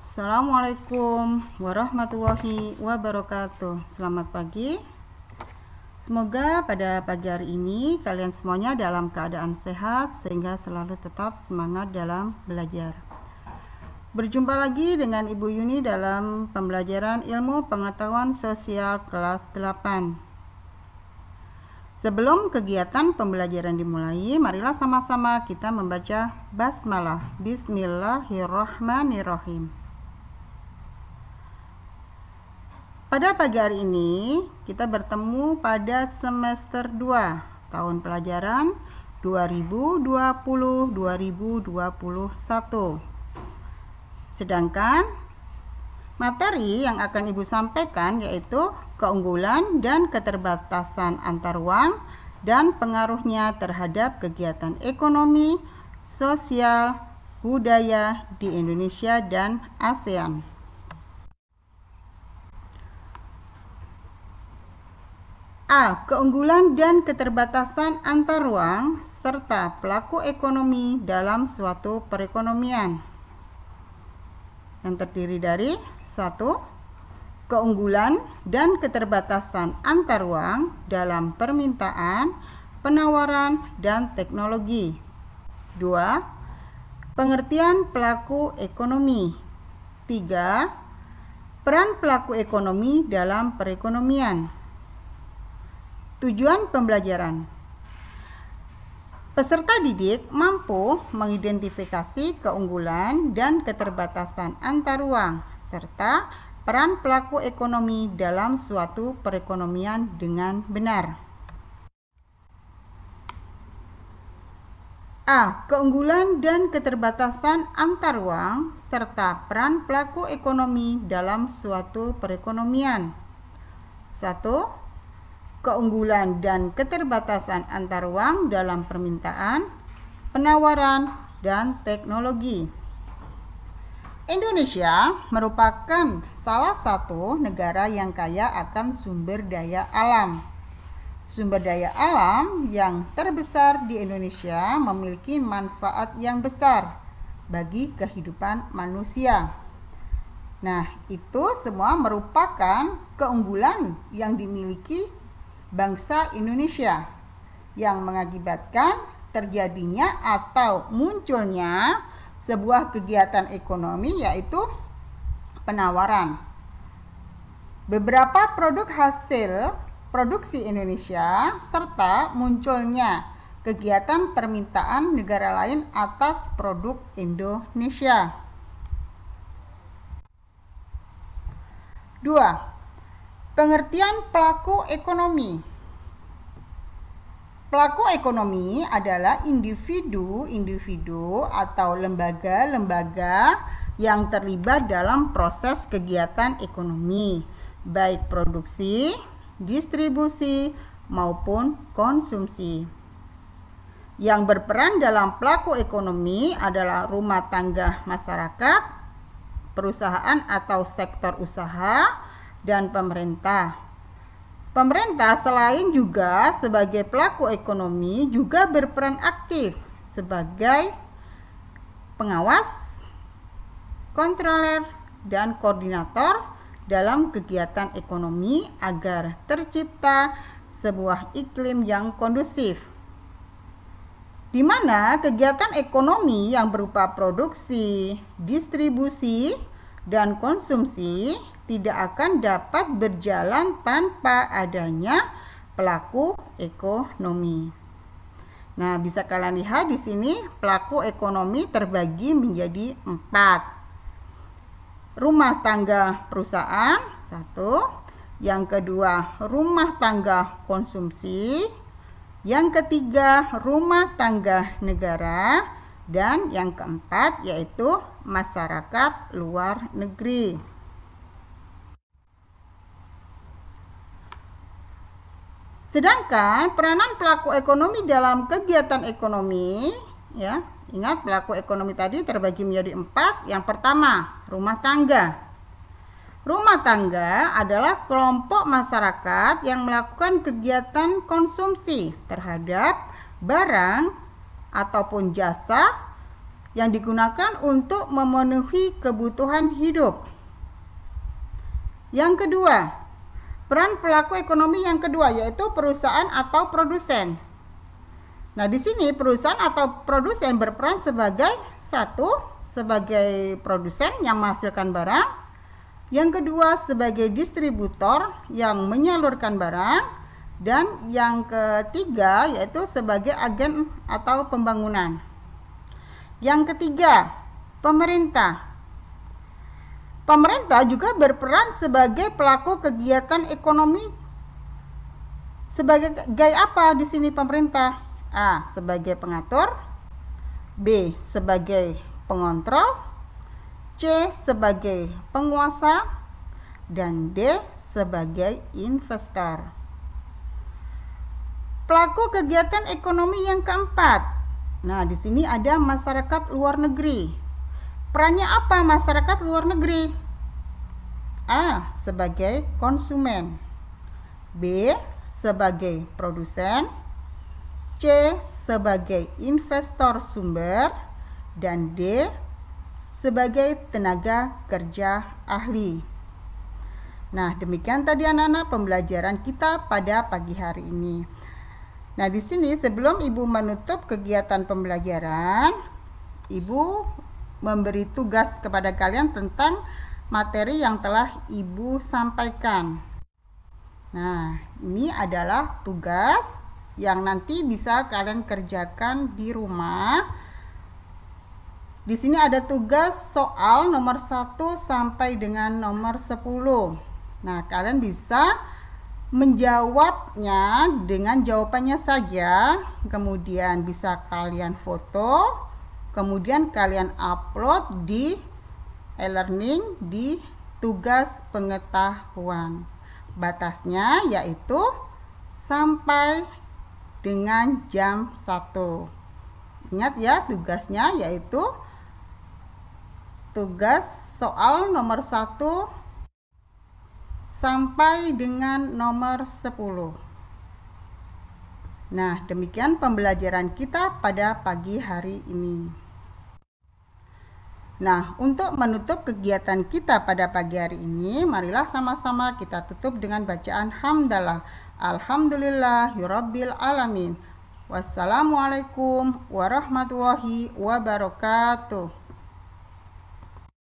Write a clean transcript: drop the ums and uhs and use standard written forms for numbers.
Assalamualaikum warahmatullahi wabarakatuh. Selamat pagi. Semoga pada pagi hari ini kalian semuanya dalam keadaan sehat sehingga selalu tetap semangat dalam belajar. Berjumpa lagi dengan Ibu Yuni dalam pembelajaran ilmu pengetahuan sosial kelas 8. Sebelum kegiatan pembelajaran dimulai, marilah sama-sama kita membaca basmalah. Bismillahirrahmanirrahim. Pada pagi hari ini, kita bertemu pada semester 2, tahun pelajaran 2020-2021. Sedangkan materi yang akan Ibu sampaikan yaitu keunggulan dan keterbatasan antar ruang dan pengaruhnya terhadap kegiatan ekonomi, sosial, budaya di Indonesia dan ASEAN. A. Keunggulan dan keterbatasan antar ruang serta pelaku ekonomi dalam suatu perekonomian. Yang terdiri dari 1. Keunggulan dan keterbatasan antar ruang dalam permintaan, penawaran, dan teknologi. 2. Pengertian pelaku ekonomi. 3. Peran pelaku ekonomi dalam perekonomian. Tujuan pembelajaran. Peserta didik mampu mengidentifikasi keunggulan dan keterbatasan antar ruang serta peran pelaku ekonomi dalam suatu perekonomian dengan benar. A. Keunggulan dan keterbatasan antar ruang serta peran pelaku ekonomi dalam suatu perekonomian. 1. Keunggulan dan keterbatasan antar ruang dalam permintaan, penawaran, dan teknologi. Indonesia merupakan salah satu negara yang kaya akan sumber daya alam. Sumber daya alam yang terbesar di Indonesia memiliki manfaat yang besar bagi kehidupan manusia. Nah, itu semua merupakan keunggulan yang dimiliki bangsa Indonesia yang mengakibatkan terjadinya atau munculnya sebuah kegiatan ekonomi yaitu penawaran. Beberapa produk hasil produksi Indonesia serta munculnya kegiatan permintaan negara lain atas produk Indonesia. 2. Pengertian pelaku ekonomi. Pelaku ekonomi adalah individu-individu atau lembaga-lembaga yang terlibat dalam proses kegiatan ekonomi, baik produksi, distribusi, maupun konsumsi. Yang berperan dalam pelaku ekonomi adalah rumah tangga masyarakat, perusahaan atau sektor usaha, dan pemerintah. Pemerintah selain juga sebagai pelaku ekonomi juga berperan aktif sebagai pengawas, kontroler, dan koordinator dalam kegiatan ekonomi agar tercipta sebuah iklim yang kondusif, di mana kegiatan ekonomi yang berupa produksi, distribusi, dan konsumsi tidak akan dapat berjalan tanpa adanya pelaku ekonomi. Nah, bisa kalian lihat di sini pelaku ekonomi terbagi menjadi 4. Rumah tangga perusahaan, 1. Yang kedua, rumah tangga konsumsi. Yang ketiga, rumah tangga negara. Dan yang keempat yaitu masyarakat luar negeri. Sedangkan peranan pelaku ekonomi dalam kegiatan ekonomi, ya, ingat pelaku ekonomi tadi terbagi menjadi 4. Yang pertama, rumah tangga. Rumah tangga adalah kelompok masyarakat yang melakukan kegiatan konsumsi terhadap barang ataupun jasa yang digunakan untuk memenuhi kebutuhan hidup. Yang kedua, peran pelaku ekonomi yang kedua yaitu perusahaan atau produsen. Nah, di sini perusahaan atau produsen berperan sebagai sebagai produsen yang menghasilkan barang. Yang kedua, sebagai distributor yang menyalurkan barang. Dan yang ketiga yaitu sebagai agen atau pembangunan. Yang ketiga, pemerintah. Pemerintah juga berperan sebagai pelaku kegiatan ekonomi. Sebagai apa di sini pemerintah? A. Sebagai pengatur, B. Sebagai pengontrol, C. Sebagai penguasa, dan D. Sebagai investor. Pelaku kegiatan ekonomi yang keempat. Nah, di sini ada masyarakat luar negeri. Perannya apa masyarakat luar negeri? A. Sebagai konsumen, B. Sebagai produsen, C. Sebagai investor sumber, dan D. Sebagai tenaga kerja ahli. Nah, demikian tadi anak-anak pembelajaran kita pada pagi hari ini. Nah, di sini sebelum Ibu menutup kegiatan pembelajaran, Ibu memberi tugas kepada kalian tentang materi yang telah Ibu sampaikan. Nah, ini adalah tugas yang nanti bisa kalian kerjakan di rumah. Di sini ada tugas soal nomor 1 sampai dengan nomor 10. Nah, kalian bisa menjawabnya dengan jawabannya saja. Kemudian bisa kalian foto, kemudian kalian upload di e-learning di tugas pengetahuan. Batasnya yaitu sampai dengan jam 1. Ingat ya, tugasnya yaitu tugas soal nomor 1 sampai dengan nomor 10. Nah, demikian pembelajaran kita pada pagi hari ini. Nah, untuk menutup kegiatan kita pada pagi hari ini, marilah sama-sama kita tutup dengan bacaan hamdalah. Alhamdulillahirabbil alamin. Wassalamualaikum warahmatullahi wabarakatuh.